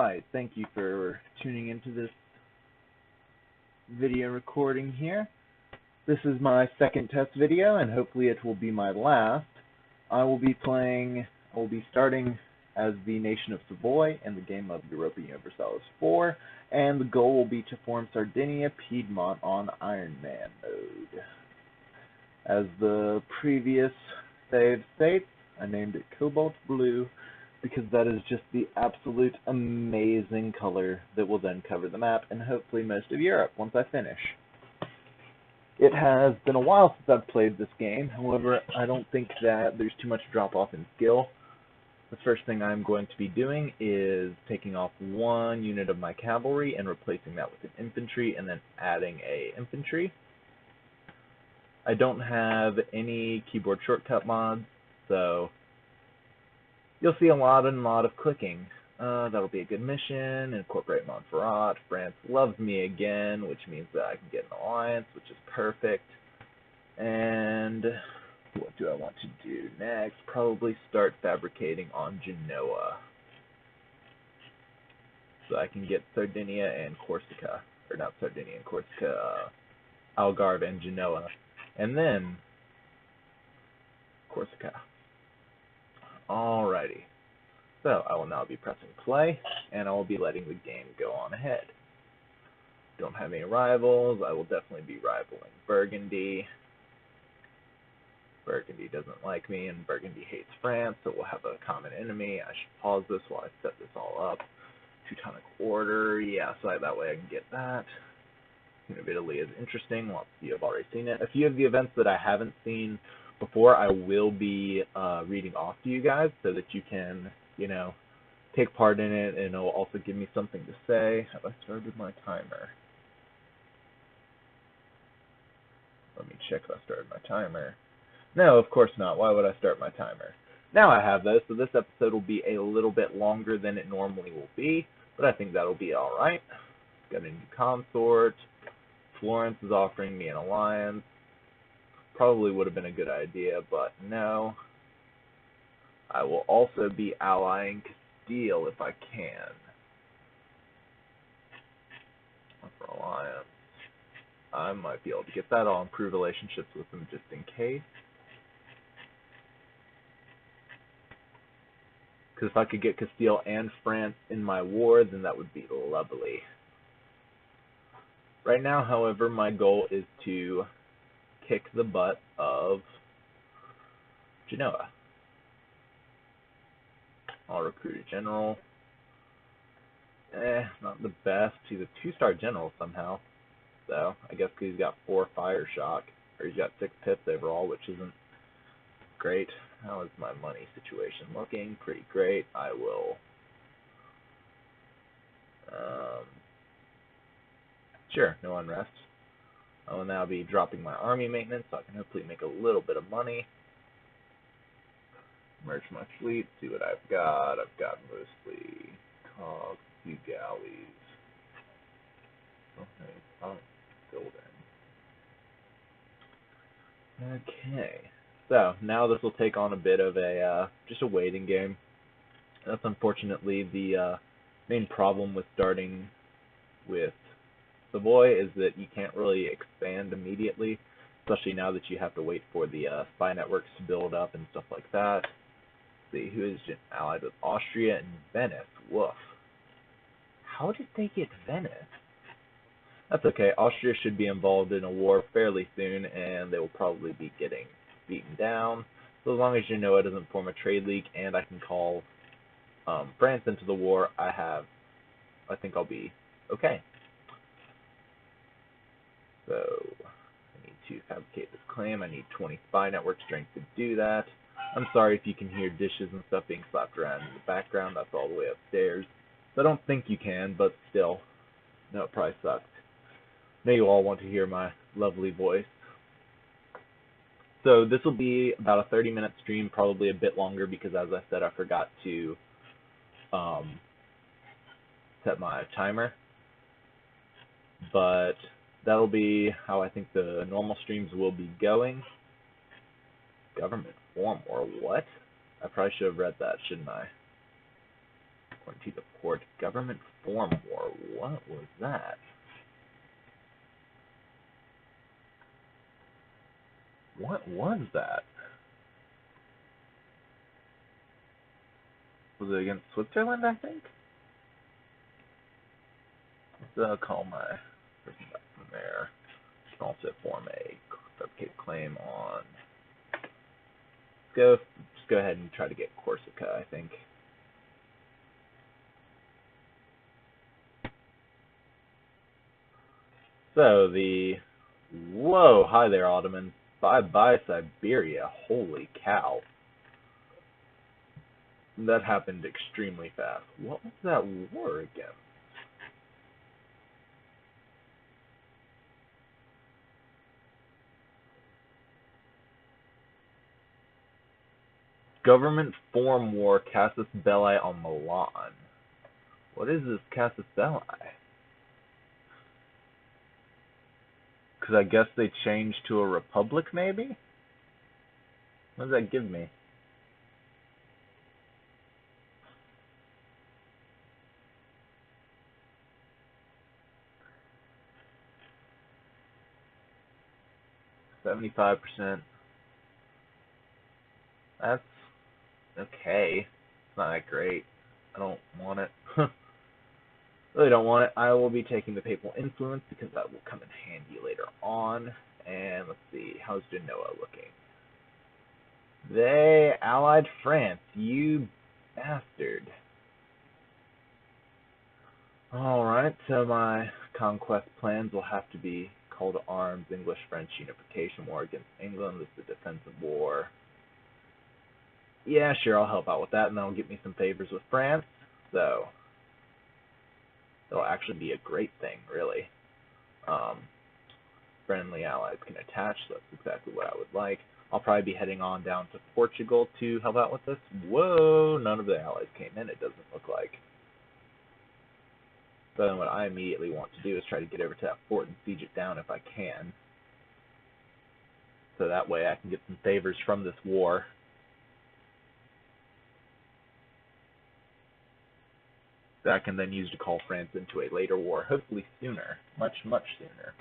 Alright, thank you for tuning into this video recording here. This is my second test video, and hopefully it will be my last. I will be starting as the nation of Savoy in the game of Europa Universalis 4, and the goal will be to form Sardinia Piedmont on Iron Man mode. As the previous save states, I named it Cobalt Blue, because that is just the absolute amazing color that will then cover the map and hopefully most of Europe once I finish. It has been a while since I've played this game, however, I don't think that there's too much drop-off in skill. The first thing I'm going to be doing is taking off one unit of my cavalry and replacing that with an infantry and then adding a infantry. I don't have any keyboard shortcut mods, so you'll see a lot of clicking. That'll be a good mission. Incorporate Montferrat. France loves me again, which means that I can get an alliance, which is perfect. And what do I want to do next? Probably start fabricating on Genoa, so I can get Sardinia and Corsica, or not Sardinia and Corsica, Algarve and Genoa, and then Corsica. Alrighty, so I will now be pressing play, and I will be letting the game go on ahead. Don't have any rivals. I will definitely be rivaling Burgundy. Burgundy doesn't like me, and Burgundy hates France, so we'll have a common enemy. I should pause this while I set this all up. Teutonic Order, yeah, so that way I can get that. Queen of Italy is interesting. Lots of you have already seen it. A few of the events that I haven't seen before, I will be reading off to you guys so that you can, take part in it, and it'll also give me something to say. Have I started my timer? Let me check if I started my timer. No, of course not. Why would I start my timer? Now I have those, so this episode will be a little bit longer than it normally will be, but I think that'll be alright. Got a new consort. Florence is offering me an alliance. Probably would have been a good idea, but no. I will also be allying Castile if I can. For alliance. I might be able to get that. I'll improve relationships with them just in case. Because if I could get Castile and France in my war, then that would be lovely. Right now, however, my goal is to kick the butt of Genoa. I'll recruit a general. Not the best. He's a 2-star general somehow. So, I guess because he's got 4 fire shock. Or he's got 6 pips overall, which isn't great. How is my money situation looking? Pretty great. I will... Sure, no unrest. I will now be dropping my army maintenance so I can hopefully make a little bit of money. Merge my fleet, see what I've got. I've got mostly cogs, few galleys. Okay, building. Okay, so now this will take on a bit of a just a waiting game. That's unfortunately the main problem with starting with Savoy, is that you can't really expand immediately, especially now that you have to wait for the spy networks to build up and stuff like that. Let's see, who is allied with Austria and Venice? Woof. How did they get Venice? That's okay. Austria should be involved in a war fairly soon, and they will probably be getting beaten down. So as long as Genoa doesn't form a trade league and I can call France into the war, I think I'll be okay. So, I need to fabricate this claim. I need 20 spy network strength to do that. I'm sorry if you can hear dishes and stuff being slapped around in the background. That's all the way upstairs. So I don't think you can, but still. No, it probably sucks. I know you all want to hear my lovely voice. So this will be about a 30-minute stream, probably a bit longer because, as I said, I forgot to set my timer. But that'll be how I think the normal streams will be going. Government form, or what? I probably should have read that, shouldn't I? sovereignty to port. Government form war. What was that? What was that? Was it against Switzerland, I think? Let's call my person back from there. Also form a fabricated claim on. Just go ahead and try to get Corsica, I think. So whoa, hi there, Ottoman. Bye-bye, Siberia. Holy cow. That happened extremely fast. What was that war again? Government form war, Casus Belli on Milan. What is this Casus Belli? Because I guess they changed to a republic, maybe? What does that give me? %75%. That's okay. It's not that great. I don't want it. Really don't want it. I will be taking the papal influence because that will come in handy later on. And let's see, how's Genoa looking? They allied France, you bastard. Alright, so my conquest plans will have to be call to arms, English-French unification war against England. This is a defensive war. Yeah, sure, I'll help out with that, and that'll get me some favors with France. So, it'll actually be a great thing, really. Friendly allies can attach, so that's exactly what I would like. I'll probably be heading on down to Portugal to help out with this. Whoa, none of the allies came in, it doesn't look like. So then what I immediately want to do is try to get over to that fort and siege it down if I can. So that way I can get some favors from this war. That I can then use to call France into a later war, hopefully sooner, much, much sooner.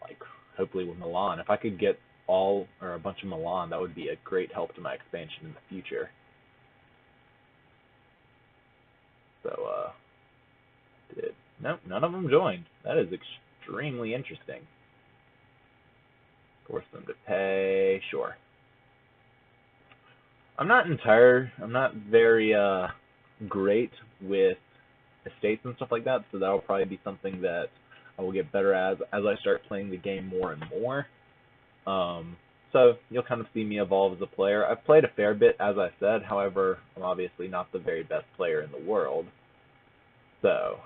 Like, hopefully with Milan. If I could get all, or a bunch of Milan, that would be a great help to my expansion in the future. So, nope, none of them joined. That is extremely interesting. Force them to pay, sure. I'm not very, great with estates and stuff like that, so that'll probably be something that I will get better as I start playing the game more and more. So you'll kind of see me evolve as a player. I've played a fair bit, as I said. However, I'm obviously not the very best player in the world. So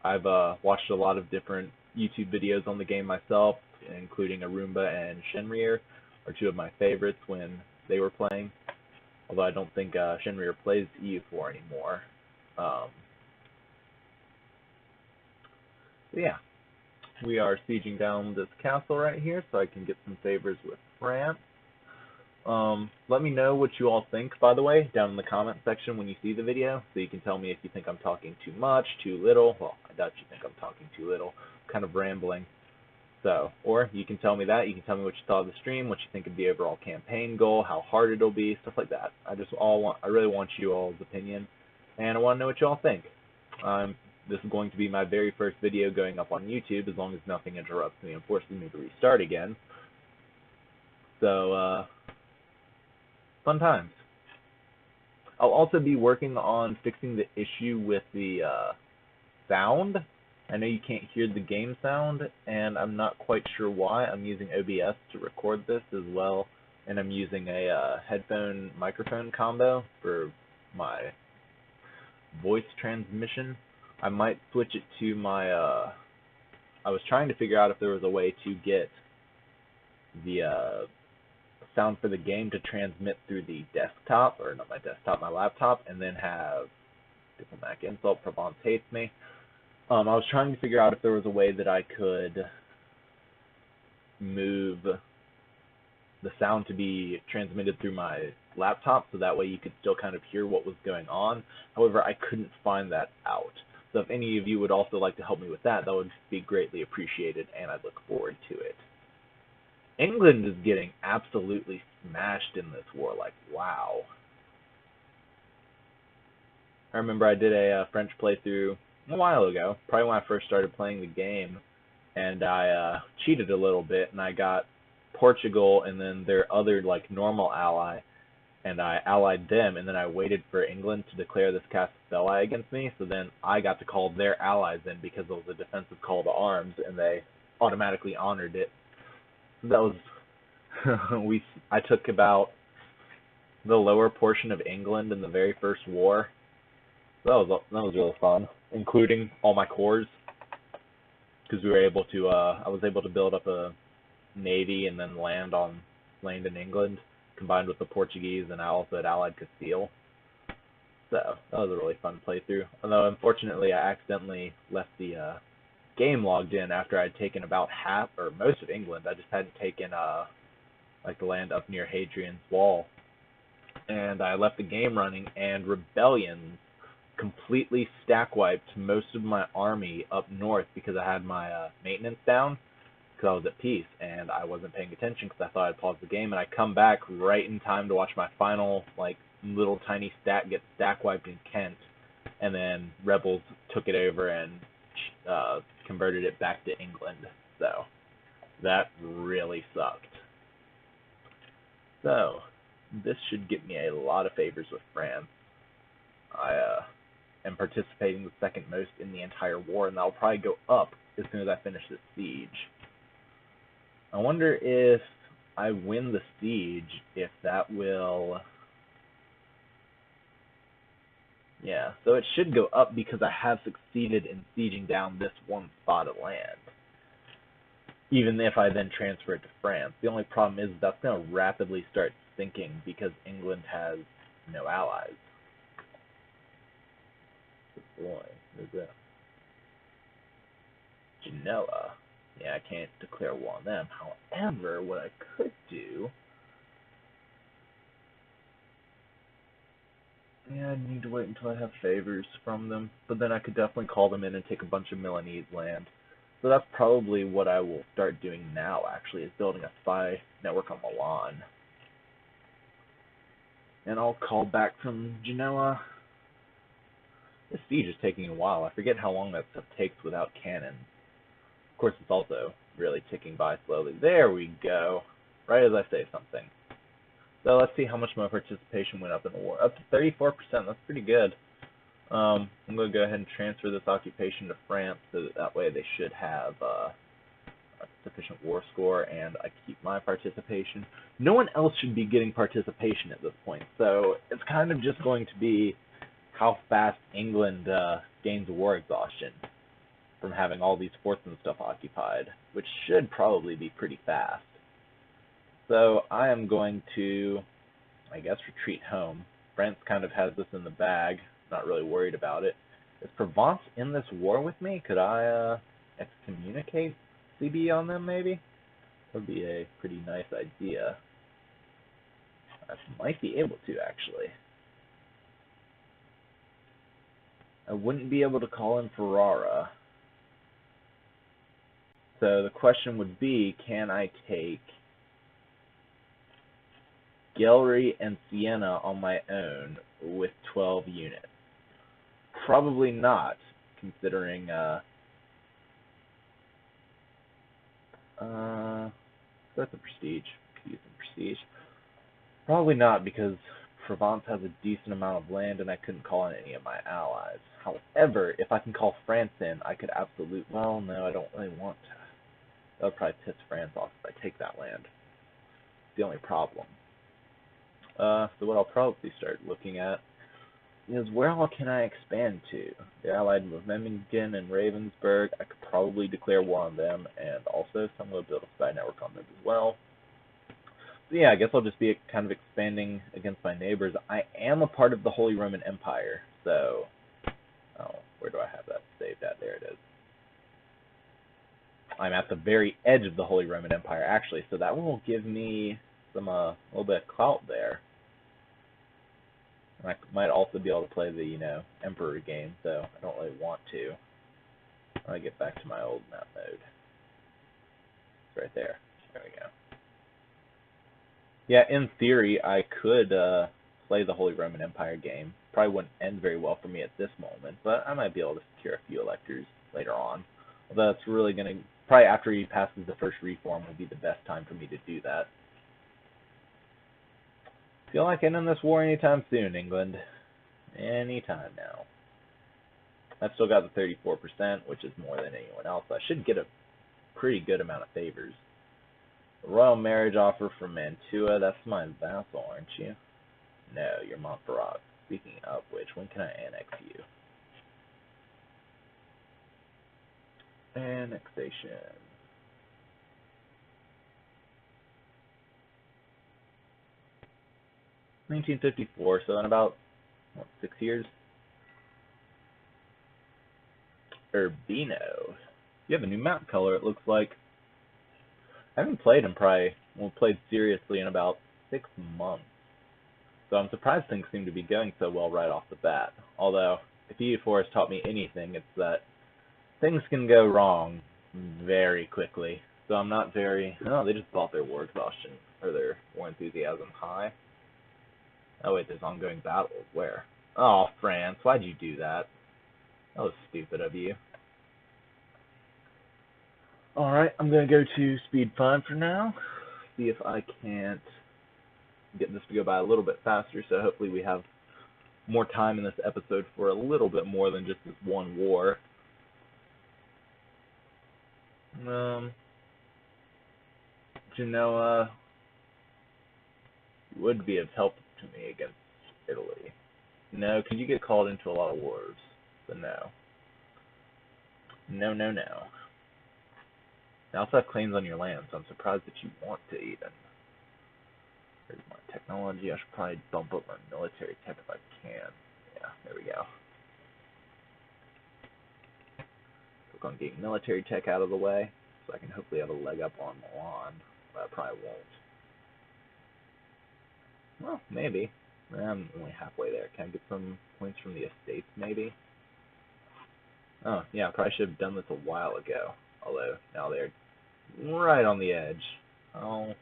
I've watched a lot of different YouTube videos on the game myself, including Arumba and Shenrir, are two of my favorites when they were playing. Although I don't think Shenrir plays EU4 anymore. So yeah, we are sieging down this castle right here so I can get some favors with France. Let me know what you all think, by the way, down in the comment section when you see the video, so you can tell me if you think I'm talking too much, too little. Well, I doubt you think I'm talking too little. I'm kind of rambling. So, or you can tell me that. You can tell me what you thought of the stream, what you think of the overall campaign goal, how hard it'll be, stuff like that. I really want you all's opinion, and I want to know what you all think. This is going to be my very first video going up on YouTube, as long as nothing interrupts me and forces me to restart again. So, fun times. I'll also be working on fixing the issue with the sound. I know you can't hear the game sound, and I'm not quite sure why. I'm using OBS to record this as well, and I'm using a headphone microphone combo for my voice transmission. I might switch it to my, I was trying to figure out if there was a way to get the sound for the game to transmit through the desktop, or not my desktop, my laptop, and then have Diplomatic Insult, Provence Hates Me. I was trying to figure out if there was a way that I could move the sound to be transmitted through my laptop, so that way you could still kind of hear what was going on. However, I couldn't find that out. So if any of you would also like to help me with that, that would be greatly appreciated, and I look forward to it. England is getting absolutely smashed in this war, like, wow. I remember I did a French playthrough a while ago, probably when I first started playing the game, and I cheated a little bit, and I got Portugal and then their other, like, normal ally, and I allied them, and then I waited for England to declare this casus belli against me, so then I got to call their allies in because it was a defensive call to arms, and they automatically honored it. That was, I took about the lower portion of England in the very first war. That was really fun, including all my corps, because we were able to, I was able to build up a navy and then land in England, combined with the Portuguese, and I also had allied Castile. So that was a really fun playthrough. Although unfortunately I accidentally left the game logged in after I'd taken about half or most of England. I just hadn't taken like the land up near Hadrian's Wall, and I left the game running, and rebellions completely stack wiped most of my army up north because I had my maintenance down because I was at peace and I wasn't paying attention because I thought I'd paused the game, and I come back right in time to watch my final like little tiny stat get stack wiped in Kent, and then rebels took it over and converted it back to England. So that really sucked. So this should get me a lot of favors with France. I am participating the second most in the entire war, and that'll probably go up as soon as I finish this siege. I wonder if I win the siege, if that will... Yeah, so it should go up because I have succeeded in sieging down this one spot of land, even if I then transfer it to France. The only problem is that's going to rapidly start sinking because England has no allies. Boy, who's that? Genoa. Yeah, I can't declare war on them. However, what I could do... Yeah, I need to wait until I have favors from them, but then I could definitely call them in and take a bunch of Milanese land. So that's probably what I will start doing now, actually, is building a spy network on Milan. And I'll call back from Genoa. This siege is taking a while. I forget how long that stuff takes without cannons. Of course, it's also really ticking by slowly. There we go. Right as I say something. So let's see how much my participation went up in the war. Up to 34%. That's pretty good. I'm going to go ahead and transfer this occupation to France, so that way they should have a sufficient war score, and I keep my participation. No one else should be getting participation at this point, so it's kind of just going to be how fast England gains war exhaustion from having all these forts and stuff occupied, which should probably be pretty fast. So I am going to, I guess, retreat home. France kind of has this in the bag. Not really worried about it. Is Provence in this war with me? Could I excommunicate CB on them, maybe? That would be a pretty nice idea. I might be able to, actually. I wouldn't be able to call in Ferrara. So the question would be, can I take Gelry and Siena on my own with 12 units? Probably not, considering that's a prestige. Could use some prestige. Probably not, because Provence has a decent amount of land and I couldn't call in any of my allies. However, if I can call France in, I could absolutely... Well, no, I don't really want to. That would probably piss France off if I take that land. It's the only problem. So what I'll probably start looking at is where all can I expand to? They're allied with Memmingen and Ravensburg. I could probably declare war on them, and also I'm going to build a spy network on them as well. So yeah, I guess I'll just be kind of expanding against my neighbors. I am a part of the Holy Roman Empire, so... Oh, where do I have that saved at? There it is. I'm at the very edge of the Holy Roman Empire, actually, so that will give me some a little bit of clout there. I might also be able to play the, Emperor game, so I don't really want to. When I get back to my old map mode. It's right there. There we go. Yeah, in theory, I could play the Holy Roman Empire game. Probably wouldn't end very well for me at this moment, but I might be able to secure a few electors later on. Although it's really going to, probably after he passes the first reform will be the best time for me to do that. Feel like ending this war anytime soon, England. Anytime now. I've still got the 34%, which is more than anyone else. I should get a pretty good amount of favors. A royal marriage offer from Mantua. That's my vassal, aren't you? No, you're Montferrat. Speaking of which, when can I annex you? Annexation. (1954), so in about, what, 6 years? Urbino. You have a new map color, it looks like. I haven't played in played seriously in about 6 months. So I'm surprised things seem to be going so well right off the bat. Although, if EU4 has taught me anything, it's that things can go wrong very quickly. So I'm not very... Oh, they just bought their war exhaustion, or their war enthusiasm high. Oh wait, there's ongoing battles. Where? Oh, France, why'd you do that? That was stupid of you. Alright, I'm going to go to speed 5 for now. See if I can't get this to go by a little bit faster, so hopefully we have more time in this episode for a little bit more than just this one war. Genoa would be of help to me against Italy. No, because you get called into a lot of wars, but no. No, no, no. I also have claims on your land, so I'm surprised that you want to even. Here's my technology. I should probably bump up my military tech if I can. Yeah, there we go. Click on getting military tech out of the way, so I can hopefully have a leg up on Milan, but I probably won't. Well, maybe. I'm only halfway there. Can I get some points from the estates, maybe? Oh, yeah, I probably should have done this a while ago. Although, now they're right on the edge. Oh.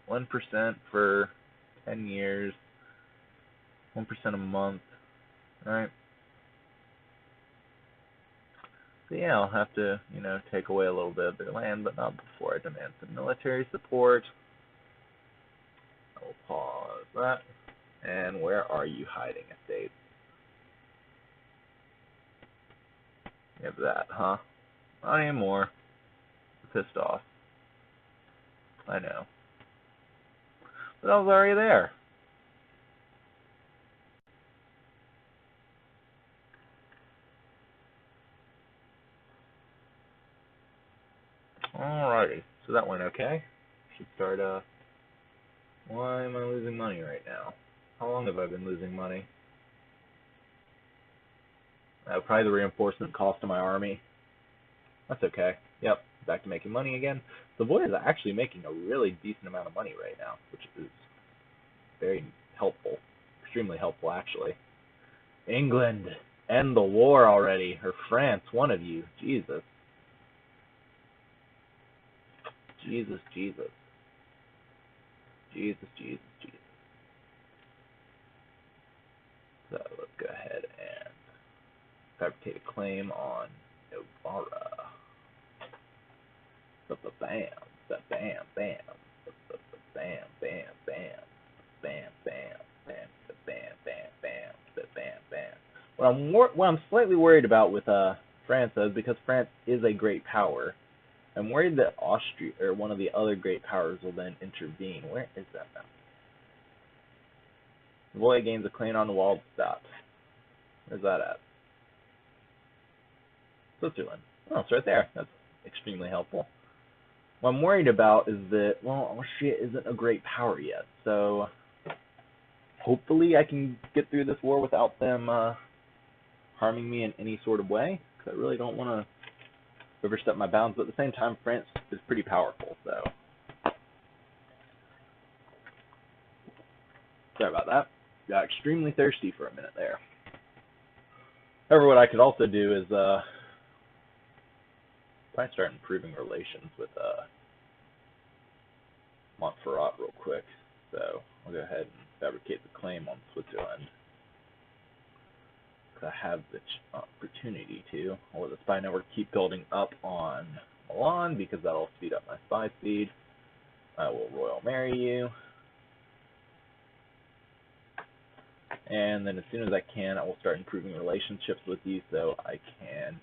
1% for 10 years. 1% a month. Alright. So yeah, I'll have to, take away a little bit of their land, but not before I demand some military support. I will pause that. And where are you hiding, estates? You have that, huh? Not anymore. I'm pissed off. I know. But I was already there. Alrighty. So that went okay. Should start, why am I losing money right now? How long have I been losing money? Probably the reinforcement cost of my army. That's okay. Yep, back to making money again. Savoy is actually making a really decent amount of money right now, which is very helpful. Extremely helpful, actually. England, end the war already. Or France, one of you. Jesus. Jesus, Jesus. Jesus, Jesus, Jesus. So let's go ahead and fabricate a claim on Novara. Bam, bam, bam, bam, bam, bam, bam, bam, bam, bam, bam, bam, bam, bam. What I'm slightly worried about with France is because France is a great power. I'm worried that Austria or one of the other great powers will then intervene. Where is that now? Savoy gains a claim on the Waldstadt. Where's that at? Switzerland. Oh, it's right there. That's extremely helpful. What I'm worried about is that, well, Austria isn't a great power yet, so hopefully I can get through this war without them harming me in any sort of way, because I really don't want to overstep my bounds, but at the same time, France is pretty powerful, so Sorry about that. Got extremely thirsty for a minute there. However, what I could also do is probably start improving relations with Montferrat real quick. So I'll go ahead and fabricate the claim on Switzerland. I have the opportunity to. I'll let the spy network keep building up on Milan because that'll speed up my spy speed. I will royal marry you. And then as soon as I can, I will start improving relationships with you so I can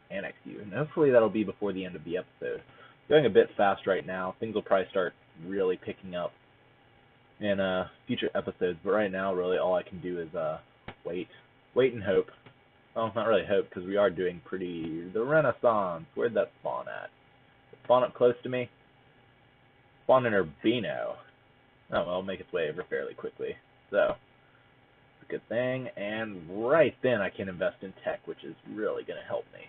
annex you. And hopefully that'll be before the end of the episode. Going a bit fast right now. Things will probably start really picking up in future episodes. But right now, really, all I can do is wait and hope. Well, not really hope, because we are doing pretty... The Renaissance. Where'd that spawn at? Spawn up close to me? Spawn in Urbino. Oh, well, make its way over fairly quickly. So, it's a good thing. And right then I can invest in tech, which is really going to help me.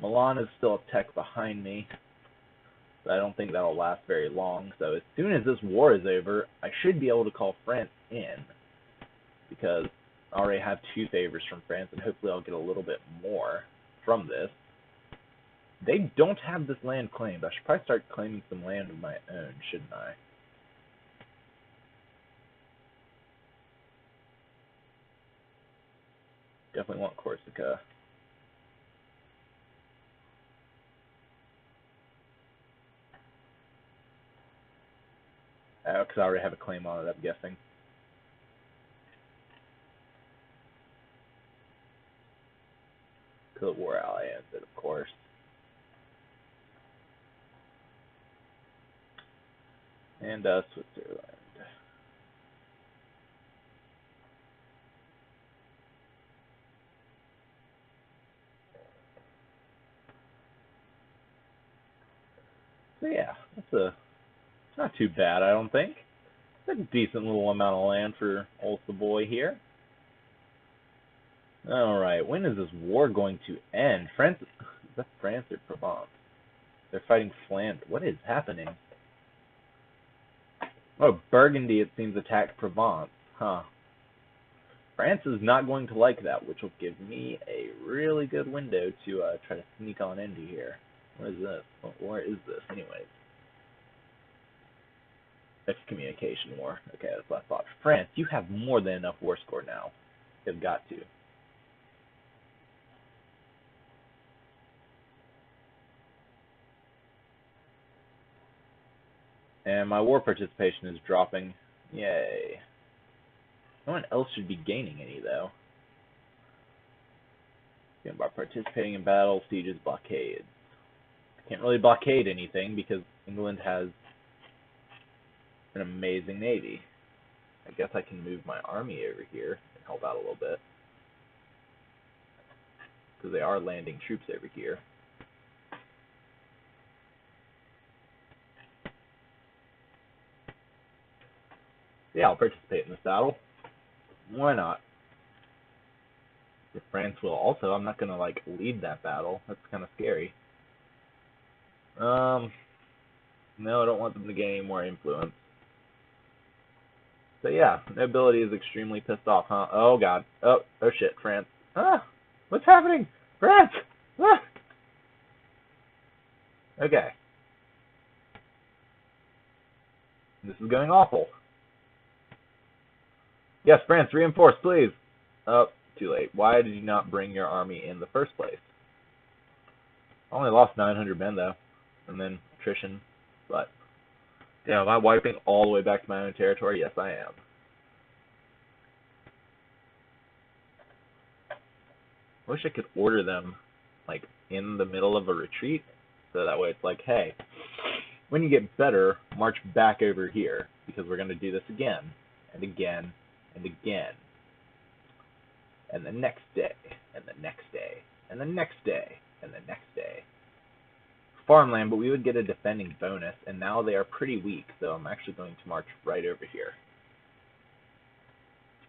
Milan is still a tech behind me. But I don't think that'll last very long. So as soon as this war is over, I should be able to call France in. Because I already have 2 favors from France, and hopefully I'll get a little bit more from this. They don't have this land claimed. I should probably start claiming some land of my own, shouldn't I? Definitely want Corsica. Oh, because I already have a claim on it, I'm guessing. Cold War ally ends it, of course. And Switzerland. So yeah, it's not too bad, I don't think. It's a decent little amount of land for old Savoy here. Alright, when is this war going to end? France, is that France or Provence? They're fighting Flanders. What is happening? Oh, Burgundy, it seems, attacked Provence. Huh. France is not going to like that, which will give me a really good window to try to sneak on into here. What is this? Where is this, anyways? Excommunication war. Okay, that's what I thought. France, you have more than enough war score now. You've got to. And my war participation is dropping. Yay. No one else should be gaining any, though. Again, by participating in battles, sieges, blockades. Can't really blockade anything because England has an amazing navy. I guess I can move my army over here and help out a little bit. Because they are landing troops over here. Yeah, I'll participate in this battle. Why not? If France will also, I'm not going to, like, lead that battle. That's kind of scary. No, I don't want them to gain any more influence. So yeah, nobility is extremely pissed off, huh? Oh god. Oh shit, France. Ah! What's happening? France! Ah! Okay. This is going awful. Yes, France, reinforce, please. Oh, too late. Why did you not bring your army in the first place? I only lost 900 men, though. And then attrition. But, yeah, am I wiping all the way back to my own territory? Yes, I am. I wish I could order them, like, in the middle of a retreat. So that way it's like, hey, when you get better, march back over here. Because we're going to do this again. And again. And again. And the next day. And the next day. And the next day. And the next day. Farmland, but we would get a defending bonus, and now they are pretty weak, so I'm actually going to march right over here.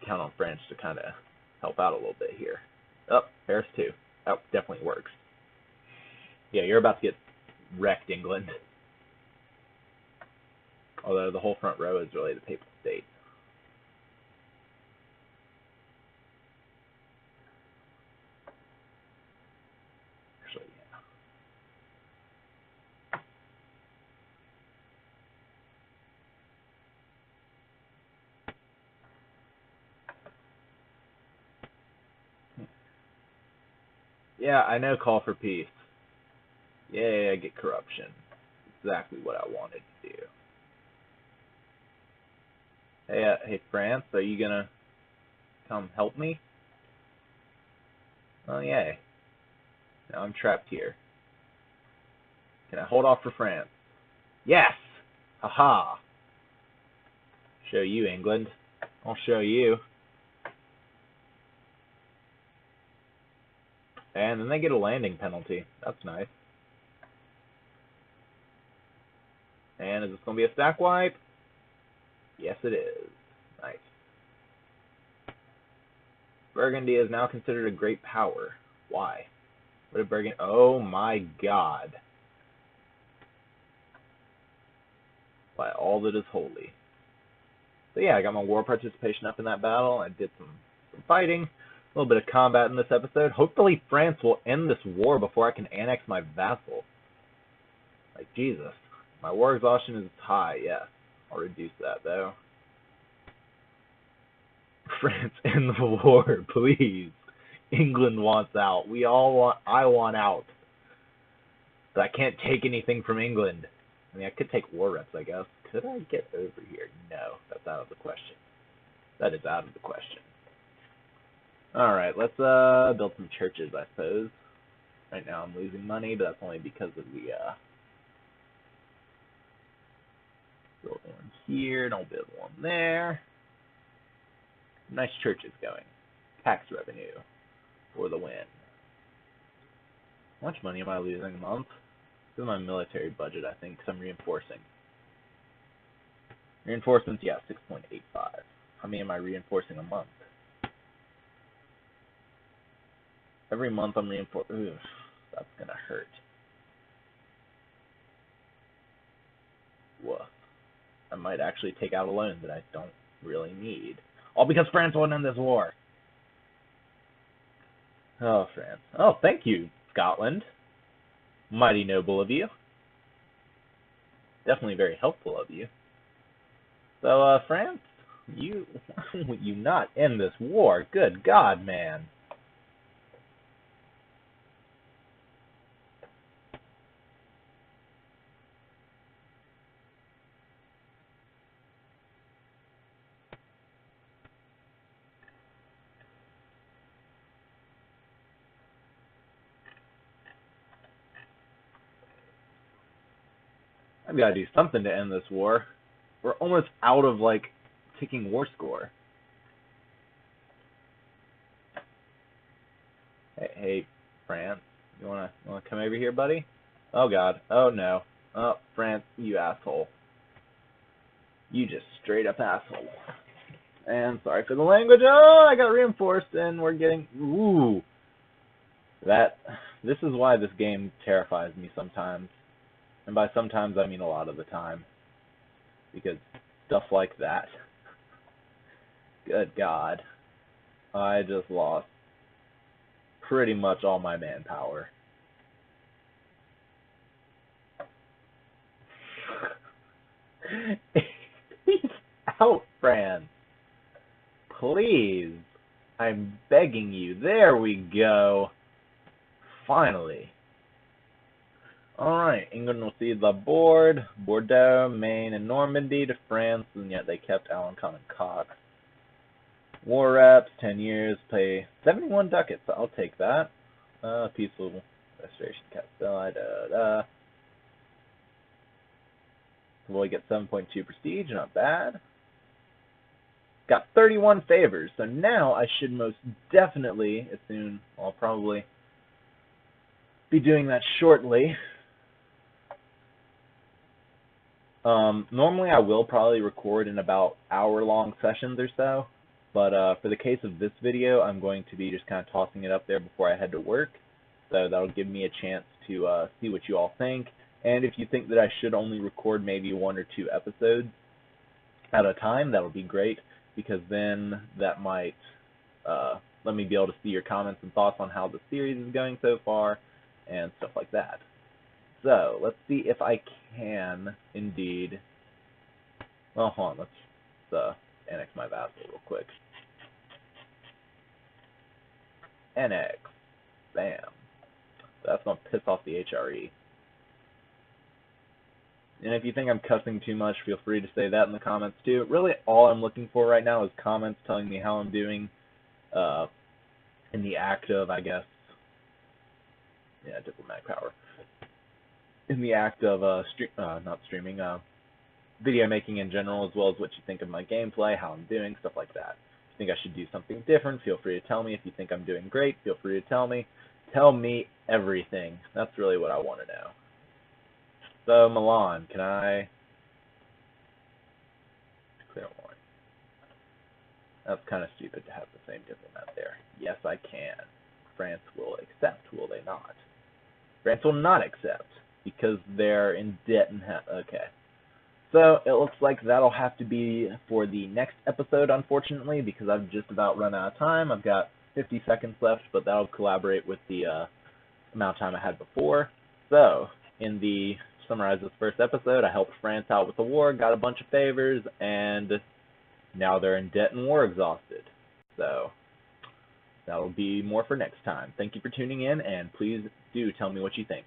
Count on France to kind of help out a little bit here. Oh, Paris too. That definitely works. Yeah, you're about to get wrecked, England. Although the whole front row is really the Papal State. Actually, yeah. Yeah, I know, call for peace. Yay, I get corruption. Exactly what I wanted to do. Hey, France, are you gonna come help me? Oh, yay. Now I'm trapped here. Can I hold off for France? Yes! Haha! Show you, England. I'll show you. And then they get a landing penalty. That's nice. And is this going to be a stack wipe? Yes, it is. Nice. Burgundy is now considered a great power. Why? What did Burgundy... Oh my god. By all that is holy. So yeah, I got my war participation up in that battle. I did some fighting. A little bit of combat in this episode. Hopefully France will end this war before I can annex my vassal. Like, Jesus. My war exhaustion is high, yes. I'll reduce that, though. France, end the war, please. England wants out. We all want... I want out. But I can't take anything from England. I mean, I could take war reps, I guess. Could I get over here? No, that's out of the question. That is out of the question. Alright, let's build some churches, I suppose. Right now I'm losing money, but that's only because of the build one here, don't build one there. Nice churches going. Tax revenue for the win. How much money am I losing a month? This is my military budget, I think, because I'm reinforcing. Reinforcements, yeah, 6.85. How many am I reinforcing a month? Every month I'm reinforcing. Oof, that's gonna hurt. Woof. I might actually take out a loan that I don't really need. All because France won in this war. Oh, France. Oh, thank you, Scotland. Mighty noble of you. Definitely very helpful of you. So, France, you not end this war. Good God, man. I've got to do something to end this war. We're almost out of, like, ticking war score. Hey, France, you wanna come over here, buddy? Oh God, oh no, oh France, you asshole, you just straight up asshole. And sorry for the language. Oh, I got reinforced, and we're getting This is why this game terrifies me sometimes, and by sometimes I mean a lot of the time, because stuff like that. Good God, I just lost pretty much all my manpower. Peace out, France. Please. I'm begging you. There we go. Finally. Alright, England will cede the board, Bordeaux, Maine, and Normandy to France, and yet they kept Alencon and Cox. War reps, 10 years, pay 71 ducats. I'll take that. Peaceful restoration, Castilla, We'll get 7.2 prestige, not bad. Got 31 favors, so now I should most definitely, as soon, I'll probably be doing that shortly. Normally I will probably record in about hour-long sessions or so, but for the case of this video, I'm going to be just kind of tossing it up there before I head to work, so that'll give me a chance to see what you all think, And if you think that I should only record maybe 1 or 2 episodes at a time, that would be great, because then that might let me be able to see your comments and thoughts on how the series is going so far and stuff like that. So let's see if I can indeed. Well, hold on. Let's annex my vassal real quick. Annex. Bam. That's gonna piss off the HRE. And if you think I'm cussing too much, feel free to say that in the comments too. Really, all I'm looking for right now is comments telling me how I'm doing in the act of, I guess, yeah, diplomatic power. In the act of not streaming, video making in general, as well as what you think of my gameplay, how I'm doing, stuff like that. If you think I should do something different, feel free to tell me. If you think I'm doing great, feel free to tell me. Tell me everything. That's really what I want to know. So, Milan, can I clear one? That's kind of stupid to have the same diplomat there. Yes, I can. France will accept, will they not? France will not accept, because they're in debt and okay. So, it looks like that'll have to be for the next episode, unfortunately, because I've just about run out of time. I've got 50 seconds left, but that'll collaborate with the amount of time I had before. So, summarize this first episode, I helped France out with the war, got a bunch of favors, and now they're in debt and war exhausted. So, that'll be more for next time. Thank you for tuning in, and please do tell me what you think.